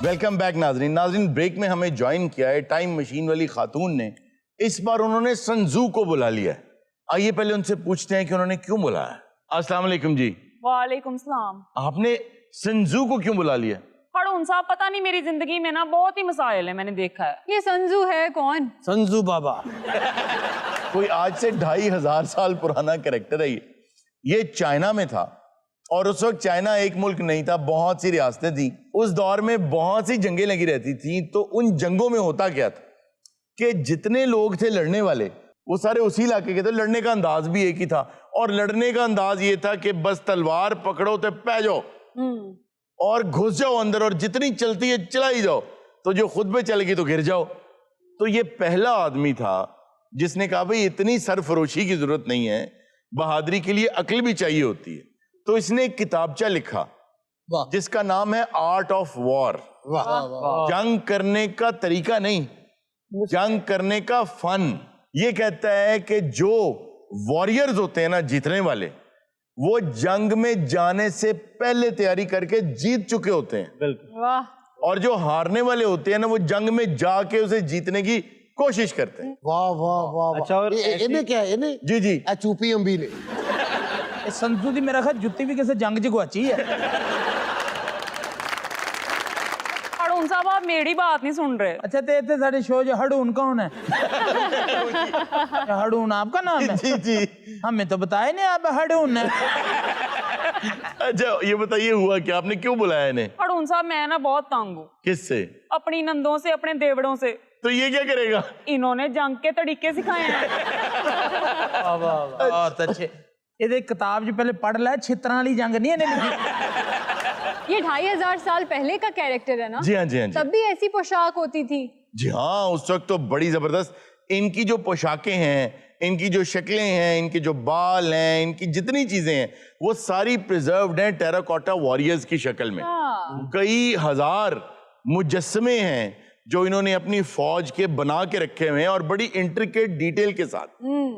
Welcome back नाजरीन। नाजरीन, break में हमें ज्वाइन किया है टाइम मशीन वाली खातून ने। इस बार उन्होंने संजू को बुला लिया है। आइए पहले उनसे पूछते हैं कि उन्होंने क्यों बुलाया। अस्सलाम वालेकुम जी। वालेकुम सलाम। आपने संजू को क्यों बुला लिया? हड़ून साहब, पता नहीं मेरी जिंदगी में ना बहुत ही मसाइल है, मैंने देखा है। ये संजू है कौन? संजू बाबा। कोई आज से 2500 साल पुराना कैरेक्टर है ये चाइना में था और उस वक्त चाइना एक मुल्क नहीं था, बहुत सी रियासतें थी। उस दौर में बहुत सी जंगें लगी रहती थी। तो उन जंगों में होता क्या था कि जितने लोग थे लड़ने वाले वो सारे उसी इलाके के थे। लड़ने का अंदाज भी एक ही था और लड़ने का अंदाज ये था कि बस तलवार पकड़ो तो पै जाओ और घुस जाओ अंदर, और जितनी चलती है चला ही जाओ, तो जो खुद पे चल गई तो गिर जाओ। तो ये पहला आदमी था जिसने कहा भाई इतनी सरफरोशी की जरूरत नहीं है, बहादुरी के लिए अक्ल भी चाहिए होती है। तो इसने एक किताबचा लिखा जिसका नाम है आर्ट ऑफ वॉर। जंग करने का तरीका नहीं, जंग करने का फन। ये कहता है कि जो वॉरियर्स होते हैं ना, जीतने वाले, वो जंग में जाने से पहले तैयारी करके जीत चुके होते हैं। वाह। और जो हारने वाले होते हैं ना, वो जंग में जाके उसे जीतने की कोशिश करते हैं। वाह वाह वाह। अच्छा, और इन्हें क्या है? इन्हें जी जी चूपी अंबी ने संजू दी मेरा ख्याल जुत्ती भी किसी जंग च गुआची है। हड़ून साहब, आप मेरी बात नहीं सुन रहे। अच्छा, तो इतने सारे शो जो हड़ून कौन है? हड़ून आपका नाम है? जी जी। हमें तो बताया नहीं आप हड़ून है। अच्छा ये बताइए हुआ क्या, आपने क्यों बुलाया इन्हें? हड़ून साहब, मैं ना बहुत तंग हूँ किससे? अपनी नंदों से, अपने देवड़ों से। तो ये क्या करेगा? इन्होंने जंग के तरीके सिखाए हैं। बहुत अच्छे। ये किताब जो पहले पढ़ ला, छितरा वाली जंग नहीं है लिखी। ये 2500 साल पहले का कैरेक्टर है ना? जी हाँ जी हाँ जी। तब भी ऐसी पोशाक होती थी? जी हाँ, उस वक्त तो बड़ी जबरदस्त। इनकी जो पोशाकें हैं, इनकी जो शक्लें हैं, इनके जो बाल हैं, इनकी जितनी चीजें हैं, वो सारी प्रिजर्व्ड हैं टेराकोटा वॉरियर्स की शक्ल में। कई हजार मुजस्समे हैं जो इन्होंने अपनी फौज के बना के रखे हुए हैं और बड़ी इंट्रिकेट डिटेल के साथ।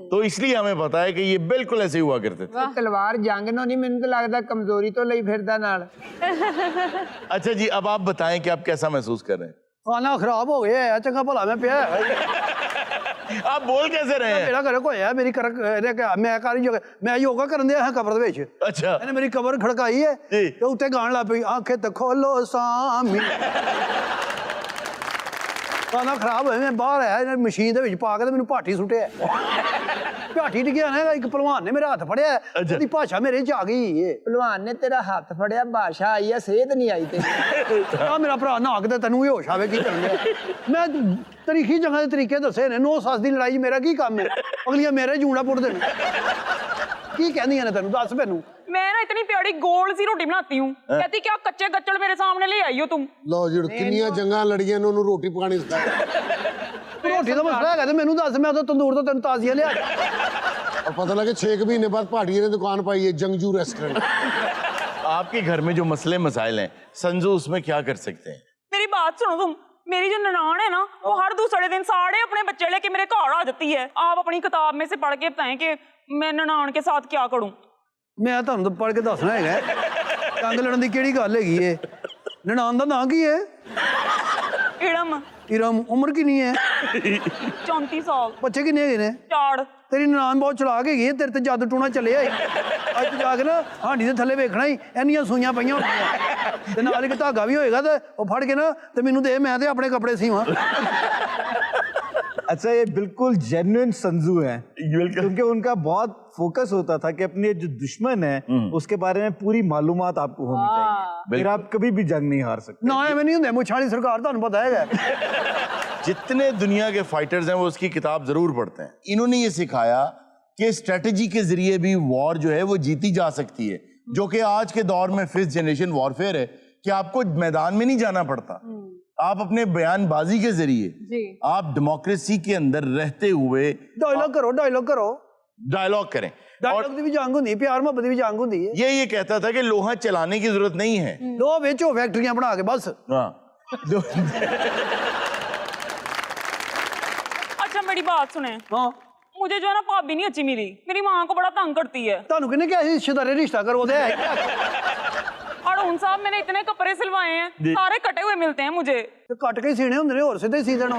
तो इसलिए हमें पता है कि ये बिल्कुल ऐसे हुआ करते थे। तलवार जंग नो नहीं, मैंने तो लगता कमजोरी तो लई फिरदा नाल। अच्छा जी, अब आप बताएं कि आप कैसा महसूस कर रहे हैं? खाना खराब हो गया है, चंगा भला मैं पिया। आप बोल कैसे रहे हैं? मेरा घर को है, मेरी मैं योगा करन दिया कबर दे विच। अच्छा, मैंने मेरी कबर खड़काई है ते उत्ते गाण ला पई, आंखें तो खोलो सामी। खाना खराब होया, मैं बाहर आया मशीन दे विच पा के मैनू पाठी सुटिया। पाठी डिग्या ना, एक पहलवान ने मेरा हाथ फड़िया, उसदी भाषा मेरे च आ गई है। पहलवान ने तेरा हाथ फड़िया, भाषा आई है, सेहत नहीं आई तेरी। आ मेरा भरा नहा के तेनू होश आवे की करन दिया। मैं तरीकी जगह के तरीके दसे ने। 9 साल दी लड़ाई मेरा की काम है? अगलियां मेरे जूड़ा पुट देन की कहंदियां ने तेनू, दस मैनू। मैं ना इतनी प्यारी गोल सी रोटी बनाती हूँ, कहती क्या कच्चे गच्चड़ मेरे सामने ले आई हो तुम। लो जी, किन्नियां जंगां लड़ियां ने, उन्होंने रोटी पकानी सिखाई। रोटी का मसला है, मैनू दस, मैं तो तंदूर तो तेन ताजिया लिया। और पता लगे 6 महीने बाद भाटिया ने दुकान पाई है, जंगजू रेस्टोरेंट। आपके घर में जो मसले मसाइल हैं, संजू उसमें क्या कर सकते हैं? मेरी बात सुनो तुम। मेरी जो ननान है ना, वो हर दूसरे दिन साढ़े अपने बच्चे लेके मेरे घर आ जाती है। आप अपनी किताब में से पढ़ के बताएं कि मैं ननान के साथ क्या करूं। मैं तुहानू तो पढ़ के दसना है तंग लड़न की केड़ी गल हैगी है। ननान दा नाम की है? इड़म। इरम। उम्र कितनी है? 34 साल। बच्चे कितने है ने? 4। तेरी ननान बहुत चलाक हैगी है, तेरे ते जादू टूना चले आई। अज तू जाके ना हांडी दे थल्ले वेखना ही इन्नियां सूइयां पईयां होंदियां ते नाल इक धागा भी होएगा ते ओ फड़ के ना ते मैनू दे, मैं ते अपने कपड़े सीवां। अच्छा, ये बिल्कुल जेन्युइन संजू है, क्योंकि उनका बहुत फोकस होता था कि अपने जो दुश्मन है उसके बारे में पूरी मालूमात आपको होनी चाहिए, फिर आप कभी भी जंग नहीं हार सकते। ना एवं नहीं होंगे, मुछाली सरकार तुहानू पता है। जितने दुनिया के फाइटर्स हैं वो उसकी किताब जरूर पढ़ते हैं। इन्होंने ये सिखाया कि स्ट्रेटजी के जरिए भी वॉर जो है वो जीती जा सकती है, जो कि आज के दौर में 5th जनरेशन वॉरफेयर है कि आपको मैदान में नहीं जाना पड़ता। आप अपने बयानबाजी के जरिए आप डेमोक्रेसी के अंदर रहते हुए डायलॉग करो, डायलॉग करो, डायलॉग करें। डायलॉग दी भी जंग होंदी, प्यार मोहब्बत दी भी जंग होंदी है। ये कहता था कि लोहा चलाने की जरूरत नहीं है, लो बेचो फैक्ट्रियां बना के बस। अच्छा मेरी बात सुने। हाँ, मुझे जो है ना भाभी नहीं अच्छी मिली, मेरी माँ को बड़ा तंग करती है। तुहानू किहने क्या रिश्तेदारी रिश्ता करो दे। और खतून साहब मैंने इतने कपड़े सिलवाए हैं सारे कटे हुए मिलते हैं मुझे। ਤੇ ਕੱਟ ਕੇ ਹੀ ਸੀਣੇ ਹੁੰਦੇ ਨੇ, ਹੋਰ ਸਿੱਧੇ ਹੀ ਸੀ ਦੇਣਾ।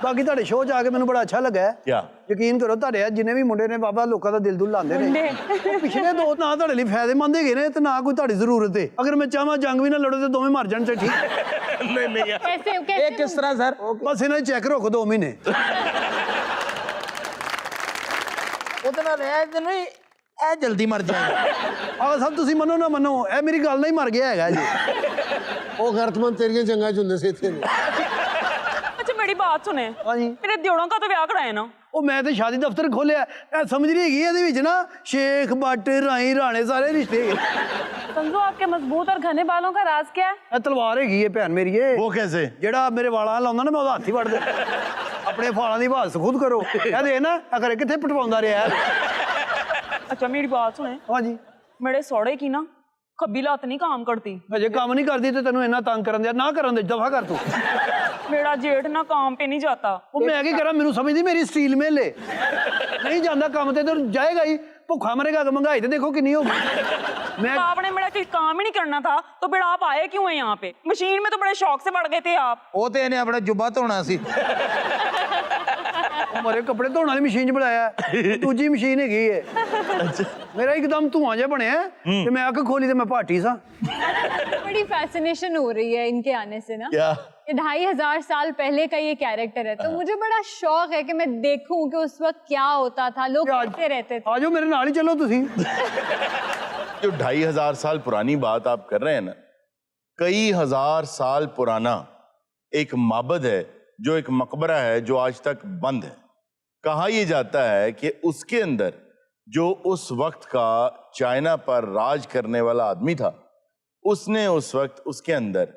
ਬਾਕੀ ਤੁਹਾਡੇ ਸ਼ੋਅ 'ਚ ਆ ਕੇ ਮੈਨੂੰ ਬੜਾ ਅੱਛਾ ਲੱਗਾ। क्या ਯਕੀਨ ਕਰੋ ਤੁਹਾਡੇ ਜਿੰਨੇ ਵੀ ਮੁੰਡੇ ਨੇ ਬਾਬਾ ਲੋਕਾਂ ਦਾ ਦਿਲ ਦੁਲ ਲਾਉਂਦੇ ਨੇ, ਉਹ ਪਿਛਲੇ ਦੋ ਨਾ ਤੁਹਾਡੇ ਲਈ ਫਾਇਦੇਮੰਦ ਹੈਗੇ ਨੇ ਤੇ ਨਾ ਕੋਈ ਤੁਹਾਡੀ ਜ਼ਰੂਰਤ ਹੈ। ਅਗਰ ਮੈਂ ਚਾਹਾਂ ਜੰਗ ਵੀ ਨਾ ਲੜੋ ਤੇ ਦੋਵੇਂ ਮਰ ਜਾਣ ਤੇ ਠੀਕ। नहीं नहीं यार कैसे ਇਹ कैसे ਕਿਸ ਤਰ੍ਹਾਂ ਸਰ? ਬਸ ਇਹਨਾਂ ਦੀ ਚੈੱਕ ਰੱਖੋ 2 ਮਹੀਨੇ। ਉਹਦੇ ਨਾਲ ਇਹ ਨਹੀਂ, ਇਹ ਜਲਦੀ ਮਰ ਜਾਏ। ਆਹ ਸਭ ਤੁਸੀਂ ਮੰਨੋ ਨਾ ਮੰਨੋ, ਇਹ ਮੇਰੀ ਗੱਲ ਨਾਲ ਹੀ ਮਰ ਗਿਆ ਹੈਗਾ ਜੀ। ਉਹ ਗਰਤਮਨ ਤੇਰੀਆਂ ਜੰਗਾਂ 'ਚ ਹੁੰਦੇ ਸੀ ਇੱਥੇ ਨੇ। अच्छा मेरी बात सुने, ਹਾਂਜੀ मेरे दियोड़ों का तो ब्याह कराए ना। ਉਹ ਮੈਂ ਤੇ ਸ਼ਾਦੀ ਦਫ਼ਤਰ ਖੋਲਿਆ, ਇਹ ਸਮਝ ਨਹੀਂ ਹੈਗੀ ਇਹਦੇ ਵਿੱਚ ਨਾ ਸ਼ੇਖ ਬੱਟ ਰਾਈ ਰਾਣੇ ਸਾਰੇ ਰਿਸ਼ਤੇ ਹੈਗੇ। संजू आपके मजबूत और घने बालों का राज क्या है? ਇਹ ਤਲਵਾਰ ਹੈਗੀ ਹੈ ਭੈਣ ਮੇਰੀ ਇਹ। वो कैसे ਜਿਹੜਾ ਮੇਰੇ ਵਾਲਾਂ ਲਾਉਂਦਾ ਨਾ ਮੈਂ ਉਹਦਾ ਹੱਥ ਹੀ ਵੜ ਦੇ। ਆਪਣੇ ਵਾਲਾਂ ਦੀ ਹਿਫਾਜ਼ਤ ਖੁਦ ਕਰੋ। ਇਹ ਦੇ ਨਾ ਅਗਰ ਕਿੱਥੇ ਪਟਵਾਉਂਦਾ ਰਿਹਾ। अच्छा मेरी बात सुने, ਹਾਂਜੀ मेरे सौड़े की ना खब्बी लात नहीं काम करती। ਅਜੇ ਕੰਮ ਨਹੀਂ ਕਰਦੀ ਤੇ ਤੈਨੂੰ ਇੰਨਾ ਤੰਗ ਕਰਨ ਦਿਆ ਨਾ ਕਰਨ ਦੇ, ਦਫਾ ਕਰ ਤੂੰ। मेरा जेठ ना काम पे नहीं जाता। ਉਹ ਮੈਂ ਕੀ ਕਰਾਂ, ਮੈਨੂੰ ਸਮਝਦੀ ਮੇਰੀ ਸਟੀਲ ਮਿਲ ਏ। ਨਹੀਂ ਜਾਂਦਾ ਕੰਮ ਤੇ ਤੇ ਜਾਏਗਾ ਹੀ, ਭੁੱਖਾ ਮਰੇਗਾ। ਮਹਿੰਗਾਈ ਤੇ ਦੇਖੋ ਕਿੰਨੀ ਹੋ ਗਈ। ਮੈਂ आपने मेरा कोई काम ही नहीं करना था तो फिर आप आए क्यों हैं यहाँ पे? मशीन में तो बड़े शौक से बढ़ गए थे आप। ਉਹ ਤੇ ਇਹਨੇ ਆਪਣਾ ਜੁੱਬਾ ਧੋਣਾ ਸੀ। ਮਾਰੇ ਕੱਪੜੇ ਧੋਣ ਵਾਲੀ ਮਸ਼ੀਨ 'ਚ ਬੁਲਾਇਆ, ਦੂਜੀ ਮਸ਼ੀਨ ਹੈਗੀ ਏ। ਮੇਰਾ ਇੱਕਦਮ ਧੂਆਂ ਜਿਹਾ ਬਣਿਆ ਤੇ ਮੈਂ ਅੱਖ ਖੋਲੀ ਤੇ ਮੈਂ ਭਾਟੀ ਸਾਂ। बड़ी फैसिनेशन हो रही है इनके आने से ना। क्या ये 2500 साल पहले का ये कैरेक्टर है, तो मुझे बड़ा शौक है कि मैं देखूं कि उस वक्त क्या होता था, लोग कैसे रहते थे। ਆ ਜਾਓ ਮੇਰੇ ਨਾਲ ਹੀ ਚੱਲੋ ਤੁਸੀਂ। जो 2500 साल पुरानी बात आप कर रहे हैं ना, कई हजार साल पुराना एक माबद है जो एक मकबरा है जो आज तक बंद है। कहा यह जाता है कि उसके अंदर जो उस वक्त का चाइना पर राज करने वाला आदमी था, उसने उस वक्त उसके अंदर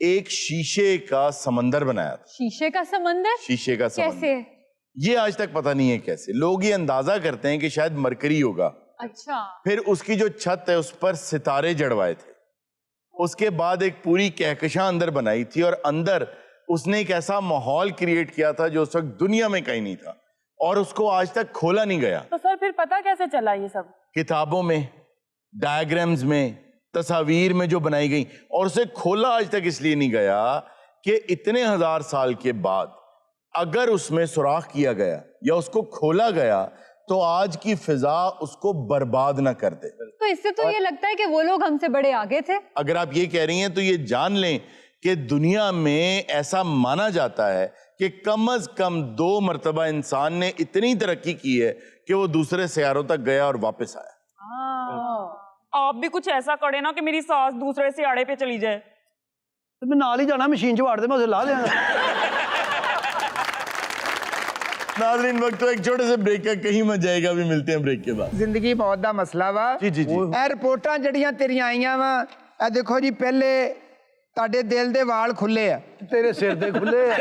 एक शीशे का समंदर बनाया था। शीशे का समंदर शीशे का समंदर कैसे? ये आज तक पता नहीं है कैसे। लोग ये अंदाजा करते हैं कि शायद मरकरी होगा। अच्छा, फिर उसकी जो छत है उस पर सितारे जड़वाए थे। उसके बाद एक पूरी कहकशां अंदर बनाई थी और अंदर उसने एक ऐसा माहौल क्रिएट किया था जो उस वक्त दुनिया में कहीं नहीं था और उसको आज तक खोला नहीं गया। तो सर फिर पता कैसे चला ये सब? किताबों में, डायग्राम्स में, तस्वीर में जो बनाई गई, और उसे खोला आज तक इसलिए नहीं गया कि इतने हजार साल के बाद अगर उसमें सुराख किया गया या उसको खोला गया तो आज की फिजा उसको बर्बाद ना कर दे। तो इससे तो ये लगता है कि वो लोग हमसे बड़े आगे थे। अगर आप ये कह रही हैं तो ये जान लें कि दुनिया में ऐसा माना जाता है कि कम से कम 2 मर्तबा इंसान ने इतनी तरक्की की है कि वो दूसरे सियारों तक गया और वापस आया। आप भी कुछ ऐसा करे ना कि मेरी सास दूसरे सियाड़े पे चली जाए। ਤੇ ਮੈਂ ਨਾਲ ਹੀ ਜਾਣਾ, ਮਸ਼ੀਨ 'ਚ ਵਾੜ ਦੇ, ਮੈਂ ਉਸੇ ਲਾ ਦਿਆਂਗਾ। नाज़रीन वक्त तो एक छोटे से ब्रेक का, कहीं मत जाएगा, भी मिलते हैं ब्रेक के बाद। ਜ਼ਿੰਦਗੀ ਮੌਤ ਦਾ ਮਸਲਾ ਵਾ। जी जी जी। ਇਹ ਰਿਪੋਰਟਾਂ ਜਿਹੜੀਆਂ ਤੇਰੀਆਂ ਆਈਆਂ ਵਾ, ਇਹ ਦੇਖੋ ਜੀ, ਪਹਿਲੇ ਤੁਹਾਡੇ ਦਿਲ ਦੇ ਵਾਲ ਖੁੱਲੇ ਆ। ਤੇਰੇ ਸਿਰ ਦੇ ਖੁੱਲੇ ਆ।